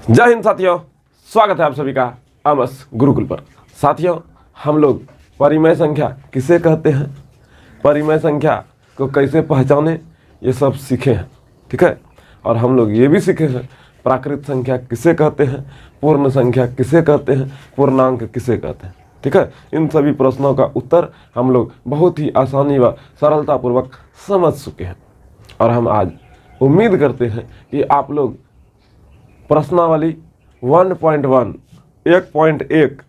जय हिंद साथियों, स्वागत है आप सभी का आमस गुरुकुल पर। साथियों, हम लोग परिमेय संख्या किसे कहते हैं, परिमेय संख्या को कैसे पहचाने, ये सब सीखे हैं। ठीक है, और हम लोग ये भी सीखे हैं प्राकृत संख्या किसे कहते हैं, पूर्ण संख्या किसे कहते हैं, पूर्णांक किसे कहते हैं। ठीक है, इन सभी प्रश्नों का उत्तर हम लोग बहुत ही आसानी व सरलतापूर्वक समझ चुके हैं। और हम आज उम्मीद करते हैं कि आप लोग प्रश्नावली 1.1 1.1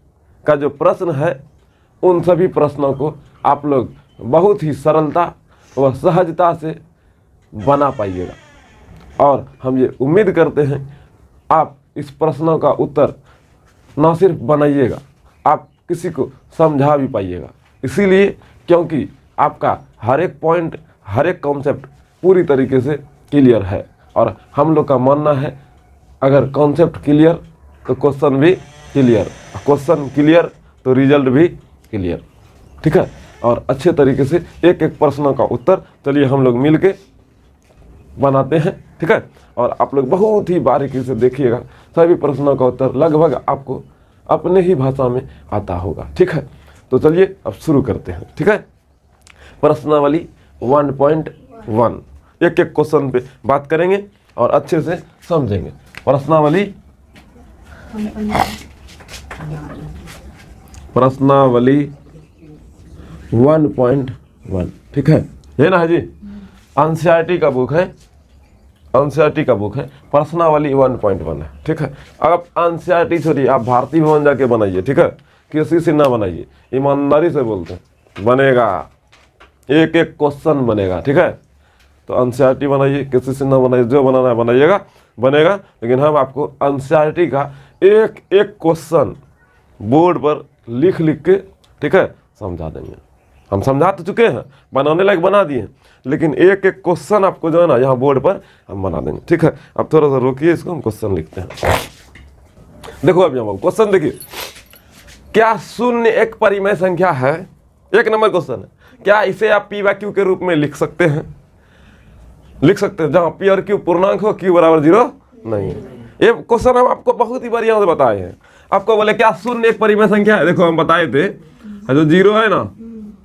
का जो प्रश्न है, उन सभी प्रश्नों को आप लोग बहुत ही सरलता व सहजता से बना पाइएगा। और हम ये उम्मीद करते हैं आप इस प्रश्नों का उत्तर न सिर्फ बनाइएगा, आप किसी को समझा भी पाइएगा। इसीलिए क्योंकि आपका हर एक पॉइंट, हर एक कॉन्सेप्ट पूरी तरीके से क्लियर है। और हम लोग का मानना है अगर कॉन्सेप्ट क्लियर तो क्वेश्चन भी क्लियर, क्वेश्चन क्लियर तो रिजल्ट भी क्लियर। ठीक है, और अच्छे तरीके से एक एक प्रश्नों का उत्तर चलिए हम लोग मिलके बनाते हैं। ठीक है, और आप लोग बहुत ही बारीकी से देखिएगा, सभी प्रश्नों का उत्तर लगभग आपको अपने ही भाषा में आता होगा। ठीक है, तो चलिए अब शुरू करते हैं। ठीक है, प्रश्नावली 1.1 एक एक क्वेश्चन पे बात करेंगे और अच्छे से समझेंगे। प्रश्नावली 1.1। ठीक है, ये ना है जी, एनसीईआरटी का बुक है, एनसीईआरटी का बुक है, प्रश्नावली 1.1 है। ठीक है, अब एनसीईआरटी छोड़िए, आप भारतीय भवन जाके बनाइए। ठीक है, किसी से ना बनाइए, ईमानदारी से बोलते हैं, बनेगा, एक एक क्वेश्चन बनेगा। ठीक है, तो एनसीईआरटी बनाइए, किसी से ना बनाइए, जो बनाना है बनाइएगा, बनेगा। लेकिन हम आपको एनसीईआरटी का एक एक क्वेश्चन बोर्ड पर लिख लिख के, ठीक है, समझा देंगे। हम समझा तो चुके हैं, बनाने लायक बना दिए, लेकिन एक एक क्वेश्चन आपको जो है ना यहाँ बोर्ड पर हम बना देंगे। ठीक है, अब थोड़ा सा रोकिए, इसको हम क्वेश्चन लिखते हैं। देखो अब यहाँ क्वेश्चन देखिए, क्या शून्य एक परिमेय संख्या है? एक नंबर क्वेश्चन है, क्या इसे आप पी व क्यू के रूप में लिख सकते हैं? लिख सकते हैं, जहाँ पी और क्यू पूर्णांक हो, क्यू बराबर 0 नहीं है। ये क्वेश्चन हम आपको बहुत ही बढ़िया से बताए हैं। आपको बोले क्या शून्य एक परिमेय संख्या है? देखो हम बताए थे, जो 0 है ना,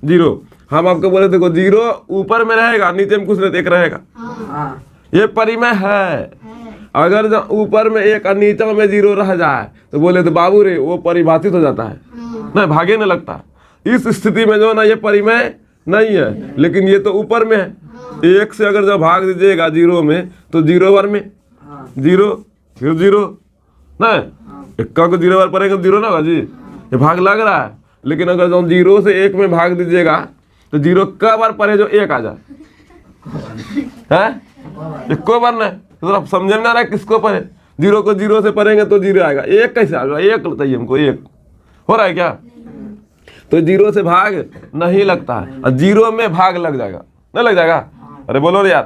0, हम आपको बोले देखो 0 ऊपर में रहेगा, नीचे में कुछ नहीं, एक रहेगा। ये परिमेय है। अगर ऊपर में एक और नीचे में 0 रह जाए तो बोले तो बाबू रे वो परिभाषित हो जाता है, नहीं भागे नहीं लगता। इस स्थिति में जो है ना, ये परिमेय नहीं है, लेकिन ये तो ऊपर में है। एक से अगर जब भाग दीजिएगा 0 में तो 0 बार में 0 फिर 0 नहीं, इक्का को 0 बार पड़ेगा 0 ना जी, ये भाग लग रहा है। लेकिन अगर जब 0 से 1 में भाग दीजिएगा तो 0 का बार पड़े जो 1 आ जाए है, इक्को बार नहीं, तो आप समझ में आ रहा है किसको पड़े? 0 को 0 से पढ़ेंगे तो 0 आएगा, 1 कैसे आएगा? 1 बताइए हमको, 1 हो रहा है क्या? तो 0 से भाग नहीं लगता है, और 0 में भाग लग जाएगा, नहीं लग जाएगा? अरे बोलो यार,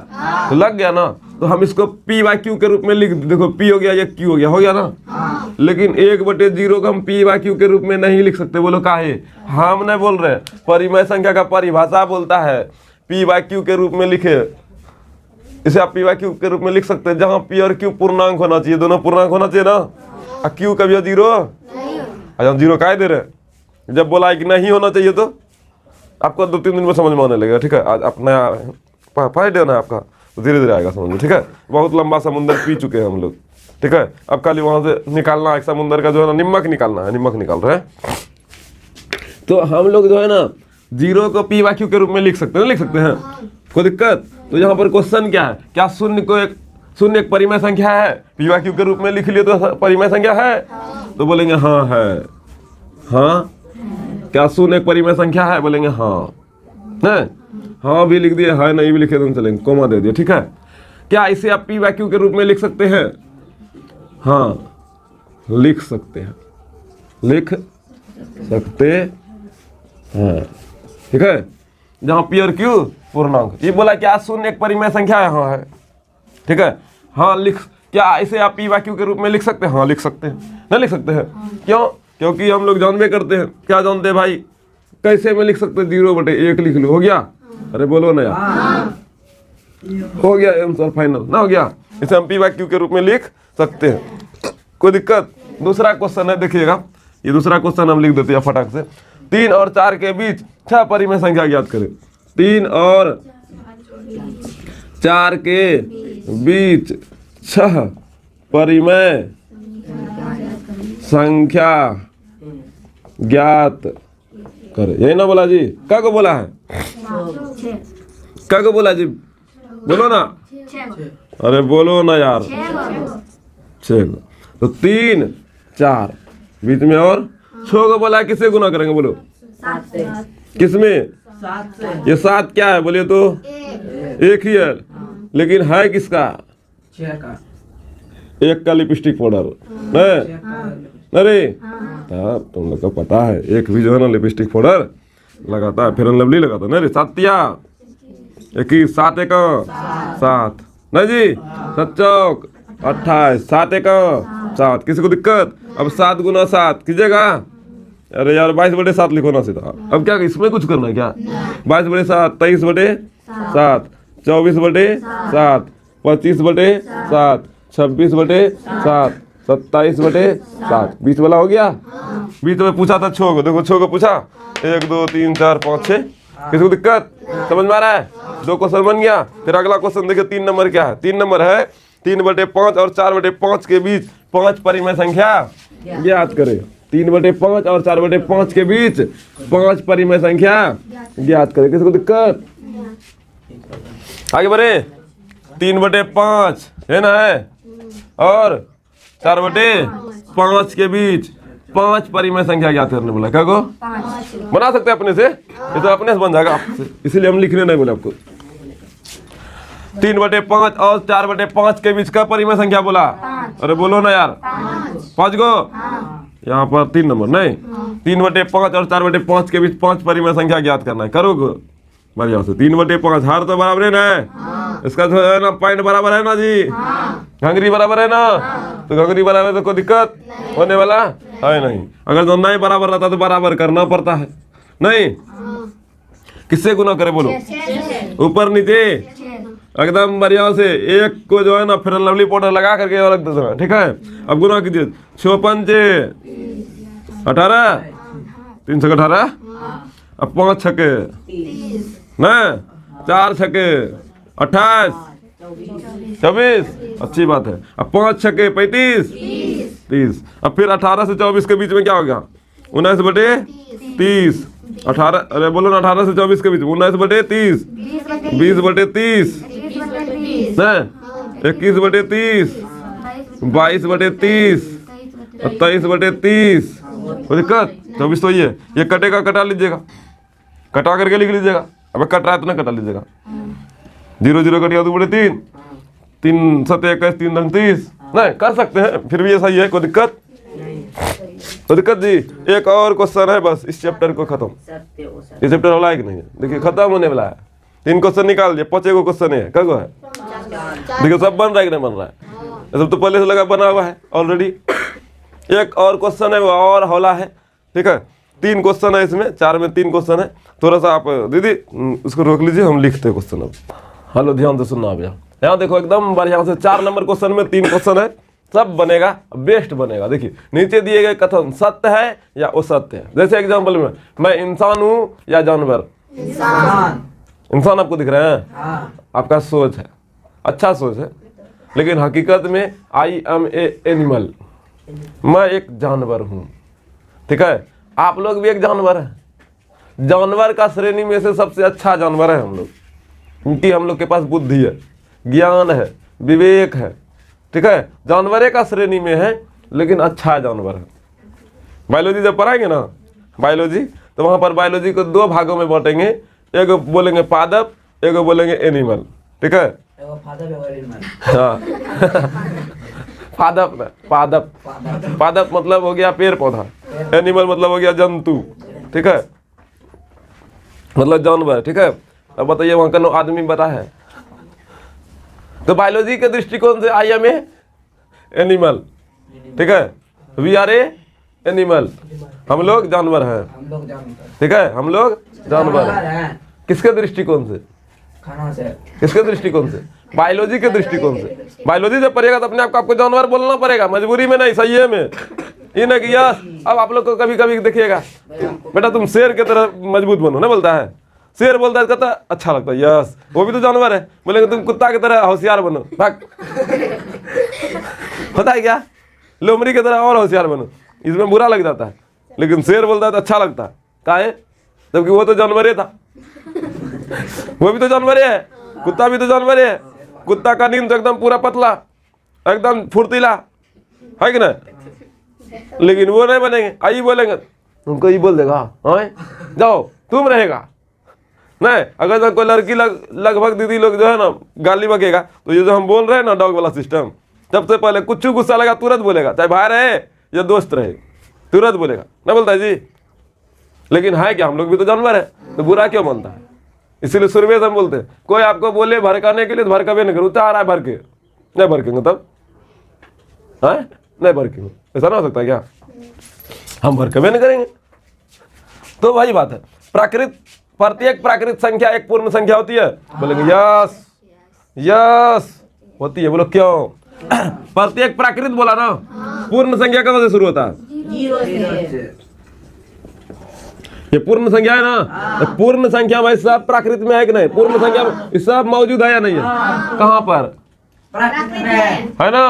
तो लग गया ना। तो हम इसको पी वाई क्यू के रूप में लिख, देखो पी हो गया, ये क्यू हो गया ना। लेकिन 1/0 को हम पी वाई क्यू के रूप में नहीं लिख सकते। बोलो काहे? हम नहीं बोल रहे, परिमेय संख्या का परिभाषा बोलता है पी वाई क्यू के रूप में लिखे। इसे आप पी वाई क्यू के रूप में लिख सकते हैं, जहाँ पी और क्यू पूर्णांक होना चाहिए, दोनों पूर्णांक होना चाहिए ना। और क्यू कभी 0, अच्छा 0 काहे दे रहे? जब बोला कि नहीं होना चाहिए तो आपको 2-3 दिन में समझ में आने लगेगा। ठीक है, आज अपना फर्स्ट डे ना आपका, तो धीरे धीरे आएगा समझ में। ठीक है, बहुत लंबा समुंदर पी चुके हैं हम लोग। ठीक है, अब खाली वहाँ से निकालना है, समुंदर का जो है ना नमक निकालना है, नमक निकाल रहे हैं। तो हम लोग जो है ना 0 को पी वाई क्यू के रूप में लिख सकते हैं, लिख सकते हैं, कोई दिक्कत? तो यहाँ पर क्वेश्चन क्या है, क्या शून्य एक परिमेय संख्या है? पी वाई क्यू के रूप में लिख लिए तो परिमेय संख्या है? तो बोलेंगे हाँ है। हाँ, क्या शून्य एक परिमेय संख्या है? बोलेंगे हाँ है। हाँ भी लिख दिए, है नहीं भी लिखे तो चलेंगे, कोमा दे दिए। ठीक है, क्या इसे आप पी वाई क्यू के रूप में लिख सकते हैं? हाँ लिख सकते हैं, लिख सकते हैं। ठीक है, जहाँ पी और क्यू पूर्णांक, ये बोला क्या शून्य एक परिमेय संख्या है? हाँ है। ठीक है, हाँ लिख, क्या इसे आप पी वाई क्यू के रूप में लिख सकते हैं? हाँ लिख सकते हैं। नहीं लिख सकते हैं क्यों? क्योंकि हम लोग जानबे करते हैं, क्या जानते हैं भाई, कैसे में लिख सकते हैं? 0/1 लिख लो, हो गया। अरे बोलो ना यार, हो गया आंसर फाइनल ना, हो गया। इसे हम पी वाई क्यू के रूप में लिख सकते हैं। कोई दिक्कत? दूसरा क्वेश्चन है, देखिएगा ये दूसरा क्वेश्चन हम लिख देते हैं फटाक से। 3 और 4 के बीच 6 परिमेय संख्या ज्ञात करें। 3 और 4 के बीच 6 परिमेय संख्या ज्ञात करें। यही ना बोला जी? क्या को बोला है? क्या को बोला जी? बोलो ना, अरे बोलो ना यार। 6 तो 3 4 बीच में और 6 को बोला, किससे गुना करेंगे बोलो? किसमें? ये 7 क्या है बोलिए तो? एक ही है, लेकिन है किसका? 1 का लिपस्टिक पाउडर अरे तुम लोग को पता है, एक भी जो है ना लिपस्टिक पाउडर लगाता है, फेयर एंड लवली लगाता है ना रे। 7 21 7 1 7 नहीं जी, 7 चौक 28 7 1 7। किसी को दिक्कत? अब 7 गुना 7 कीजिएगा। अरे यार 22/7 लिखो ना सीधा। अब क्या इसमें कुछ करना है क्या? 22/7 23/7 24/7 25/7 26/7 27/7 20 वाला हो गया। 20 में पूछा था 6 को, देखो 6 को पूछा 1 2 3 4 5 6। किसी को दिक्कत? समझ में आ रहा है? 2 क्वेश्चन बन गया। फिर अगला क्वेश्चन देखिए 3 नंबर क्या है? 3 नंबर है 3/5 और 4/5 के बीच 5 परिमेय संख्या ज्ञात करें। 3/5 और 4/5 के बीच 5 परिमेय संख्या ज्ञात करें। किसी को दिक्कत? आगे बढ़े। 3/5 है ना है, और 4/5 के बीच 5 परिमेय संख्या ज्ञात करने बोला। क्या को बना सकते हैं अपने से? ये तो अपने से बन जाएगा आपसे, इसीलिए हम लिखने नहीं बोले आपको। 3/5 और 4/5 के बीच का परिमेय संख्या बोला? अरे बोलो ना यार। 5 को यहाँ पर 3 नंबर नहीं, 3/5 और 4/5 के बीच 5 परिमेय संख्या ज्ञात करना है। करोगे बढ़िया से। 3/5 हर तो बराबर है ना, इसका जो है ना पॉइंट बराबर है ना जी, घंगरी बराबर है ना, तो घंगरी बराबर है तो कोई दिक्कत होने वाला है नहीं। अगर जो नहीं बराबर रहता तो बराबर करना पड़ता है नहीं। किससे गुना करे बोलो? ऊपर नीचे एकदम बढ़िया से। 1 को जो है ना फेयर एंड लवली पाउडर लगा करके और रख देना, ठीक है। अब गुना कीजिए। 6 5 18 3 6 18, अब 5 6 ना 4 6 28 24, अच्छी बात है। अब 5 6 35 30। अब फिर 18 से 24 के बीच में क्या हो गया? 19/30 18, अरे बोलो ना 18 से 24 के बीच 19/30 20/30 21/30 22/30 23/30। कोई दिक्कत? 24 तो ये कटेगा, कटा लीजिएगा, कटा करके लिख लीजिएगा। अब कट रहा है तो ना कटा लीजिएगा। 0 0 कटिया 2/3 3 7 21 3 9 30 नहीं कर सकते हैं, फिर भी ऐसा ही है। कोई दिक्कत? तो दिक्कत जी। एक और क्वेश्चन है बस, इस चैप्टर को खत्म। ये चैप्टर वाला है कि नहीं? देखिए खत्म होने वाला है। 3 क्वेश्चन निकाल दिए, 5 को क्वेश्चन है। क्या है? देखिए सब बन रहा है कि नहीं बन रहा है? ये सब तो पहले से लगा बना हुआ है ऑलरेडी। एक और क्वेश्चन है वो और हौला है, ठीक है। 3 क्वेश्चन है इसमें, 4 में 3 क्वेश्चन है। थोड़ा सा आप दीदी उसको रोक लीजिए, हम लिखते हैं क्वेश्चन अब। हेलो ध्यान से सुनना आप यहाँ देखो एकदम बढ़िया से 4 नंबर क्वेश्चन में 3 क्वेश्चन है, सब बनेगा बेस्ट बनेगा। देखिए नीचे दिए गए कथन सत्य है या असत्य है। जैसे एग्जाम्पल में मैं इंसान हूँ या जानवर? इंसान आपको दिख रहे हैं? आपका सोच है, अच्छा सोच है, लेकिन हकीकत में आई एम ए एनिमल, मैं एक जानवर हूँ, ठीक है। आप लोग भी एक जानवर है। जानवर का श्रेणी में से सबसे अच्छा जानवर है हम लोग, क्योंकि हम लोग के पास बुद्धि है, ज्ञान है, विवेक है, ठीक है। जानवरे का श्रेणी में है, लेकिन अच्छा जानवर है। बायोलॉजी जब पढ़ाएंगे ना बायोलॉजी, तो वहाँ पर बायोलॉजी को 2 भागों में बांटेंगे। एक बोलेंगे पादप, एक बोलेंगे एनिमल, ठीक है। हाँ पादप पादप पादप मतलब हो गया पेड़ पौधा, एनिमल मतलब हो गया जंतु, ठीक है, मतलब जानवर, ठीक है। अब बताइए वहाँ का आदमी बता है, तो बायोलॉजी के दृष्टिकोण से आई एम ए एनिमल, ठीक है। वी आर ए एनिमल, हम लोग जानवर हैं, ठीक है, हम लोग जानवर हैं। किसके दृष्टिकोण से? किसके दृष्टिकोण से? बायोलॉजी के दृष्टिकोण से। बायोलॉजी से पढ़िएगा तो अपने आप को आपको जानवर बोलना पड़ेगा, मजबूरी में नहीं, सही है में ये ना कि यस। अब आप लोग को कभी कभी देखिएगा बेटा तुम शेर की तरह मजबूत बनो, ना बोलता है, शेर बोलता है कहता अच्छा लगता है यस, वो भी तो जानवर है। बोलेंगे तुम कुत्ता की तरह होशियार बनो, भाग होता है क्या, लोमड़ी की तरह और होशियार बनो, इसमें बुरा लग जाता है। लेकिन शेर बोलता है तो अच्छा लगता है, काहे, जबकि वो तो जानवर था, वो भी तो जानवर है, कुत्ता भी तो जानवर है। कुत्ता का नींद तो एकदम पूरा पतला, एकदम फुर्तीला है कि नहीं, लेकिन वो नहीं बनेंगे, आई बोलेंगे तुमको ये बोल देगा हाँ जाओ तुम रहेगा नहीं। अगर तो कोई लड़की लगभग दीदी लोग जो है ना गाली बकेगा, तो ये जो हम बोल रहे हैं ना डॉग वाला सिस्टम, सबसे पहले कुछ गुस्सा लगा तुरंत बोलेगा, चाहे भाई रहे या दोस्त रहे, तुरंत बोलेगा, ना बोलता है जी। लेकिन है क्या, हम लोग भी तो जानवर है, तो बुरा क्यों मानता है। इसीलिए शुरू में हम बोलते हैं कोई आपको बोले भड़काने के लिए तो भड़कावे नहीं करो, चाह रहा है भर के नहीं भड़केंगे, तब है नहीं भड़केंगे, ऐसा ना हो सकता क्या, हम भड़कावे नहीं करेंगे। तो वही बात है, प्रत्येक प्राकृत संख्या एक पूर्ण संख्या होती है। बोलेंगे यस यस होती है, बोलो क्यों। प्रत्येक प्राकृत बोला ना, पूर्ण संख्या कब से शुरू होता है, ये पूर्ण संख्या है ना, तो पूर्ण संख्या में सब प्राकृत में है कि नहीं, पूर्ण संख्या में सब मौजूद है या नहीं है, कहाँ पर है ना,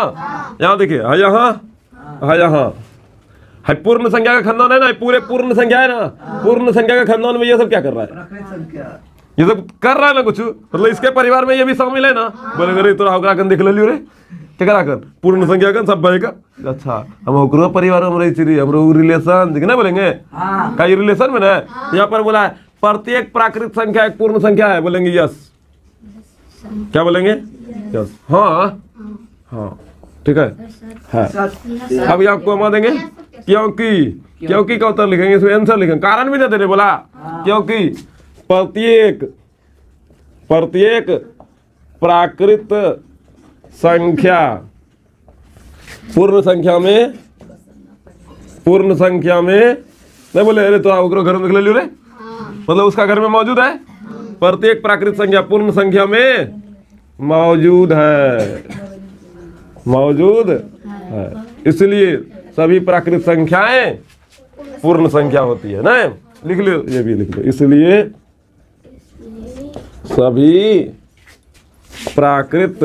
यहाँ देखिए है, यहाँ है, यहाँ है, पूर्ण संख्या का खानदान है ना, पूरे पूर्ण संख्या है ना, पूर्ण संख्या का खानदान में ये सब क्या कर रहा है, ये सब कर रहा है ना कुछ, मतलब इसके परिवार में ये भी शामिल है ना। बोलेंगे रे तोरा होकरा कन देख लियो रे, क्या करा कर पूर्ण संख्या कन सब भाई का, अच्छा हम ओकरो परिवार में रही छी, हमरो रिलेशन दिख ना, बोलेंगे का ये रिलेशन में ना। यहाँ पर बोला है प्रत्येक प्राकृत संख्या एक पूर्ण संख्या है, बोलेंगे यस, क्या बोलेंगे यस, हाँ हाँ ठीक है। अब ये आपको हम देंगे क्योंकि का उत्तर लिखेंगे, इसमें आंसर लिखेंगे, कारण भी नहीं देने बोला, क्योंकि प्रत्येक प्राकृत संख्या पूर्ण संख्या में नहीं बोले अरे तो ओकरो घर में देख ले लियो रे, मतलब उसका घर में मौजूद है, प्रत्येक प्राकृत संख्या पूर्ण संख्या में मौजूद है, इसलिए सभी प्राकृत संख्याएं पूर्ण संख्या होती है ना, लिख लो ये भी लिख लो, इसलिए सभी प्राकृत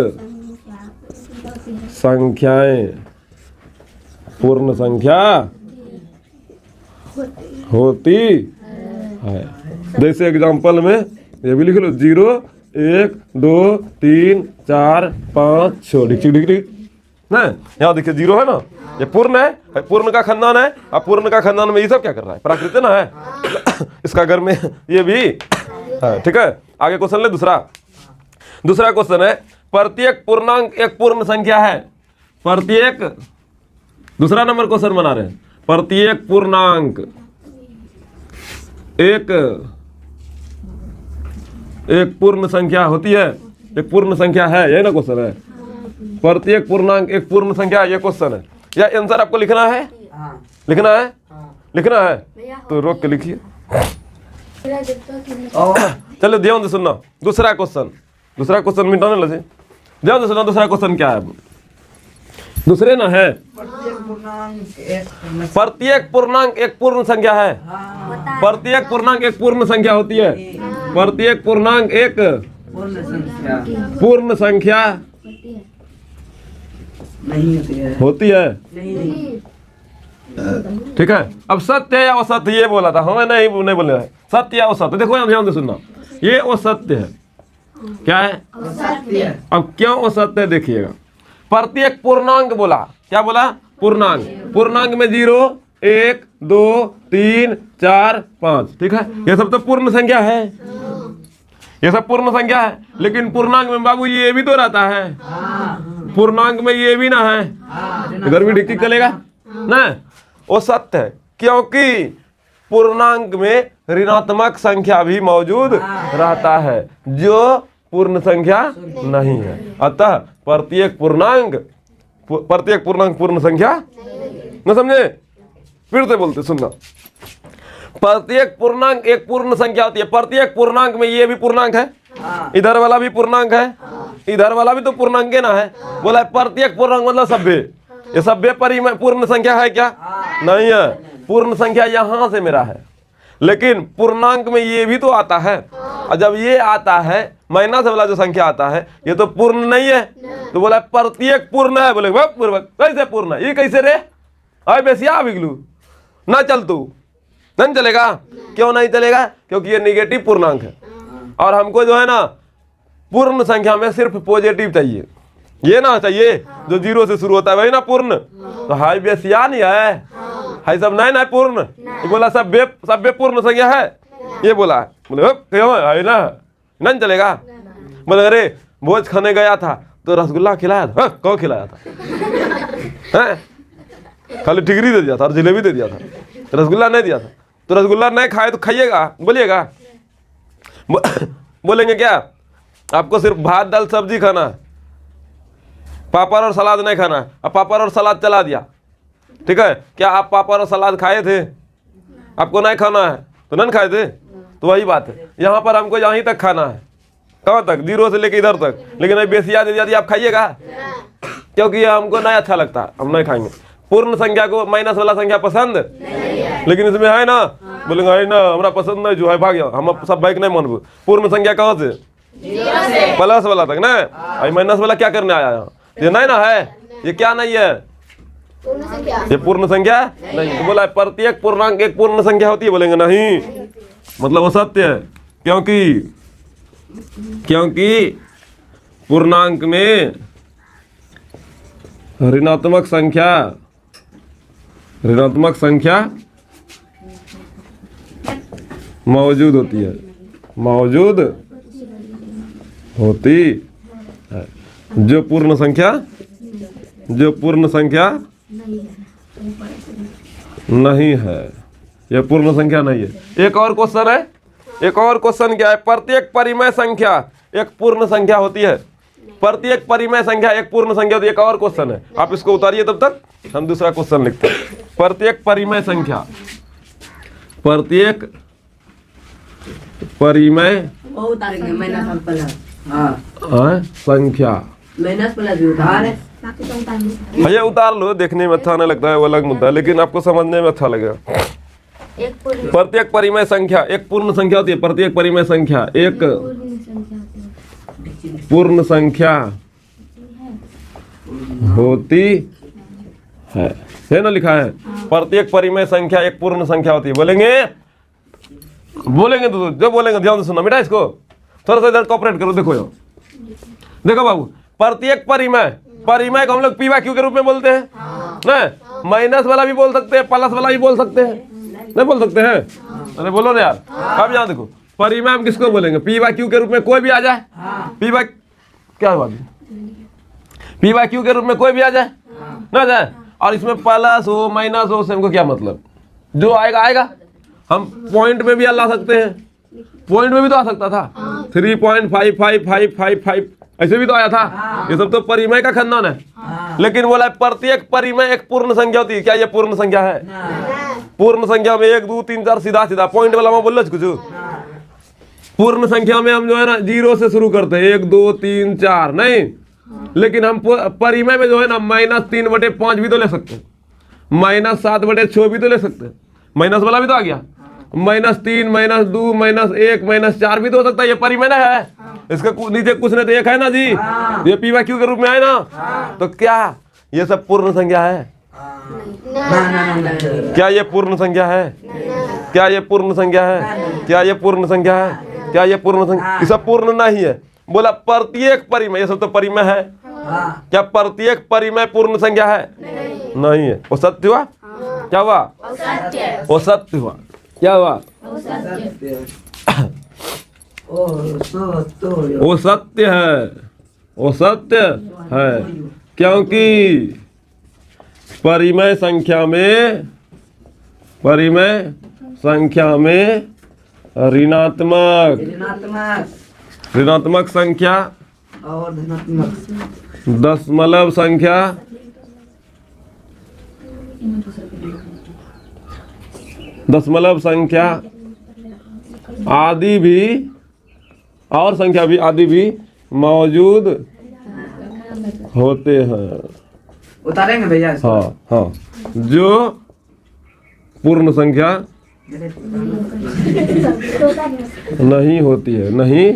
संख्याएं पूर्ण संख्या होती है। जैसे एग्जांपल में ये भी लिख लो 0 1 2 3 4 5 6 डिक ना, यहाँ देखिए 0 है ना, ये पूर्ण है, पूर्ण का खानदान है, अब पूर्ण का खानदान में ये सब क्या कर रहा है, प्राकृत ना है, इसका घर में ये भी है, ठीक है। आगे क्वेश्चन ले दूसरा क्वेश्चन है, प्रत्येक पूर्णांक एक पूर्ण संख्या है, प्रत्येक दूसरा नंबर क्वेश्चन बना रहे हैं, प्रत्येक पूर्णांक एक पूर्ण संख्या होती है, एक पूर्ण संख्या है, यही ना क्वेश्चन है, प्रत्येक पूर्णांक एक पूर्ण संख्या, ये क्वेश्चन है। या आंसर आपको लिखना है, लिखना है तो रोक के लिखिए। चलो ध्यान से सुनना, दूसरा क्वेश्चन मिटाने लगे, ध्यान से सुनना, दूसरा क्वेश्चन क्या है, दूसरे ना है, प्रत्येक पूर्णांक एक पूर्ण संख्या है, प्रत्येक पूर्णांक एक पूर्ण संख्या होती है, प्रत्येक पूर्णांक एक पूर्ण संख्या नहीं होती है, ठीक है। अब सत्य या असत्य ये बोला था, हमें नहीं बोलना है, सत्य या असत्य। देखो यहाँ ध्यान से सुनना, ये असत्य है, क्या है असत्य। अब क्यों असत्य है देखिएगा, प्रत्येक पूर्णांक बोला, क्या बोला, पूर्णांक में 0 1 2 3 4 5, ठीक है, ये सब तो पूर्ण संख्या है, ये सब पूर्ण संख्या है। लेकिन पूर्णांक में बाबू ये भी तो रहता है, पूर्णांक में ये भी ना है, इधर भी ठीक चलेगा ना, वो सत्य है, क्योंकि पूर्णांक में ऋणात्मक संख्या भी मौजूद रहता है जो पूर्ण संख्या नहीं है। अतः प्रत्येक पूर्णांक पूर्ण संख्या न समझे, फिर से बोलते सुनना, प्रत्येक पूर्णांक एक पूर्ण संख्या होती है। प्रत्येक पूर्णांक में ये भी पूर्णांक है, इधर वाला भी पूर्णांक है, इधर वाला भी तो पूर्णांक ना है। बोला प्रत्येक पूर्णांक मतलब सभ्य। ये सभ्य परिमेय पूर्ण संख्या है क्या? नहीं है। पूर्ण संख्या यहां से मेरा है, लेकिन पूर्णांक में ये भी तो आता है। और जब ये आता है माइनस वाला जो संख्या आता है, ये तो पूर्ण नहीं है। तो बोला प्रत्येक पूर्ण है। बोले कैसे पूर्ण है? ये कैसे रे? अरे बेसिया बिगलू ना चल तू नहीं चलेगा। क्यों नहीं चलेगा? क्योंकि ये निगेटिव पूर्णांक है और हमको जो है ना पूर्ण संख्या में सिर्फ पॉजिटिव चाहिए। ये ना चाहिए जो 0 से शुरू होता है वही ना पूर्ण। तो हाई बेसिया नहीं है, हाई सब नहीं ना पूर्ण। ये बोला सभ्य पूर्ण संख्या है, ये बोला। बोले है ना नहीं चलेगा। बोले अरे भोज खाने गया था तो रसगुल्ला खिलाया था। कौन खिलाया था? खाली ठिकरी दे दिया था और जलेबी दे दिया था, रसगुल्ला नहीं दिया था। तो रसगुल्ला नहीं खाए तो खाइएगा, बोलिएगा। बोलेंगे क्या? आपको सिर्फ भात दाल सब्जी खाना है, पापड़ और सलाद नहीं खाना है। अब पापड़ और सलाद चला दिया, ठीक है। क्या आप पापड़ और सलाद खाए थे? आपको नहीं खाना है तो नहीं खाए थे। तो वही बात है, यहाँ पर हमको यहीं तक खाना है। कहाँ तक? 0 से लेकर इधर तक। लेकिन अभी बेसिया दे दिया, आप खाइएगा? क्योंकि ये हमको नहीं अच्छा लगता, हम नहीं खाएंगे। पूर्ण संख्या को माइनस वाला संख्या पसंद, लेकिन इसमें है ना, बोलेंगे है ना हमारा पसंद नहीं, जो है भाग जाओ, हम सब बाइक नहीं मानबो। पूर्ण संख्या कहाँ से? प्लस वाला तक ना। अभी माइनस वाला क्या करने आया यहाँ? ये नहीं ना है, ये क्या नहीं है? ये पूर्ण संख्या नहीं। तो बोला प्रत्येक पूर्णांक एक पूर्ण संख्या होती है। बोलेंगे नहीं, मतलब वो सत्य है। क्योंकि पूर्णांक में ऋणात्मक संख्या मौजूद होती है, मौजूद होती है। जो पूर्ण संख्या नहीं है, ये पूर्ण संख्या नहीं है। एक और क्वेश्चन है। एक और क्वेश्चन क्या है? प्रत्येक परिमेय संख्या एक पूर्ण संख्या होती है। प्रत्येक परिमेय संख्या एक पूर्ण संख्या होती है। एक और क्वेश्चन है, आप इसको उतारिए तब तक हम दूसरा क्वेश्चन लिखते हैं। प्रत्येक परिमेय संख्या, प्रत्येक परिमेय संख्या भैया उतार लो, देखने में अच्छा नहीं लगता है, वो अलग मुद्दा है, लेकिन आपको समझने में अच्छा लगेगा। प्रत्येक परिमेय संख्या एक पूर्ण संख्या होती है। प्रत्येक परिमेय संख्या एक पूर्ण संख्या होती है ना, लिखा है। प्रत्येक परिमेय संख्या एक पूर्ण संख्या होती है। बोलेंगे तो जो बोलेंगे ध्यान से सुनना बेटा, इसको थोड़ा सा इधर कॉपरेट करो। देखो बाबू, प्रत्येक परिमेय को हम लोग PQ के रूप में बोलते हैं ना। माइनस वाला भी बोल सकते हैं, प्लस वाला भी बोल सकते हैं, नहीं बोल सकते हैं? अरे बोलो ना यार। अब यहाँ देखो, परिमेय हम किसको बोलेंगे? PQ के रूप में कोई भी आ जाए। क्या बात? PQ के रूप में कोई भी आ जाए ना जाए। और इसमें प्लस हो माइनस हो से हमको क्या मतलब? जो आएगा। हम पॉइंट में भी ला सकते हैं, पॉइंट में भी तो आ सकता था। 3.5555 ऐसे भी तो आया था। ये सब तो परिमेय का खानदान है। लेकिन बोला प्रत्येक परिमेय एक पूर्ण संख्या होती है। क्या ये पूर्ण संख्या है? पूर्ण संख्या में 1 2 3 4 सीधा पॉइंट वाला मैं बोल रहा कुछ। पूर्ण संख्या में हम जो है ना 0 से शुरू करते हैं, 1 2 3 4 नहीं। लेकिन हम परिमेय में जो है ना -3/5 भी तो ले सकते हैं, -7/6 भी तो ले सकते हैं। माइनस वाला भी तो आ गया, -3 -2 -1 -4 भी तो हो सकता है। ये परिमेय है, इसका नीचे कुछ नहीं तो एक है ना जी। ये PQ के रूप में है ना। तो क्या ये सब पूर्ण संख्या है? क्या ये पूर्ण संख्या है? क्या ये पूर्ण संख्या है? क्या ये पूर्ण संख्या है? क्या ये पूर्ण संख्या? ये सब पूर्ण नहीं है। बोला प्रत्येक परिमेय, ये सब तो परिमेय है। क्या प्रत्येक परिमेय पूर्ण संख्या है? नहीं है। वो सत्य हुआ? क्या हुआ? वो सत्य हुआ। क्या हुआ? वो सत्य है, वो सत्य है। क्योंकि परिमेय संख्या में ऋणात्मक संख्या और धनात्मक दशमलव संख्या दशमलव संख्या आदि भी और संख्या भी आदि भी मौजूद होते हैं। उतारेंगे भैया इसको? हाँ हाँ, जो पूर्ण संख्या नहीं होती है। नहीं,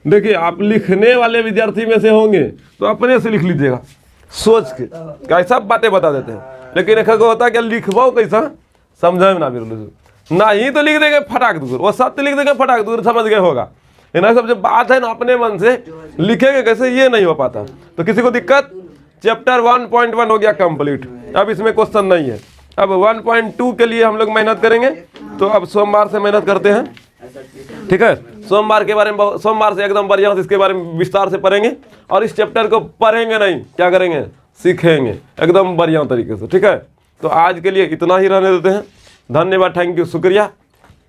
देखिए आप लिखने वाले विद्यार्थी में से होंगे तो अपने से लिख लीजिएगा सोच के, कैसा बातें बता देते हैं। लेकिन एक होता है क्या, लिखवाओ कैसा समझे ना बिल्कुल नहीं, तो लिख देंगे फटाक दूर, वो सत्य लिख देंगे फटाक दूर, समझ गए होगा। इन्हें सब जब बात है ना अपने मन से लिखेंगे कैसे, ये नहीं हो पाता। तो किसी को दिक्कत, चैप्टर 1.1 हो गया कंप्लीट। अब इसमें क्वेश्चन नहीं है। अब 1.2 के लिए हम लोग मेहनत करेंगे, तो अब सोमवार से मेहनत करते हैं, ठीक है। सोमवार के बारे में, सोमवार से एकदम बढ़िया से इसके बारे में विस्तार से पढ़ेंगे, और इस चैप्टर को पढ़ेंगे नहीं, क्या करेंगे, सीखेंगे एकदम बढ़िया तरीके से, ठीक है। तो आज के लिए इतना ही रहने देते हैं। धन्यवाद, थैंक यू, शुक्रिया,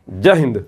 जय हिंद।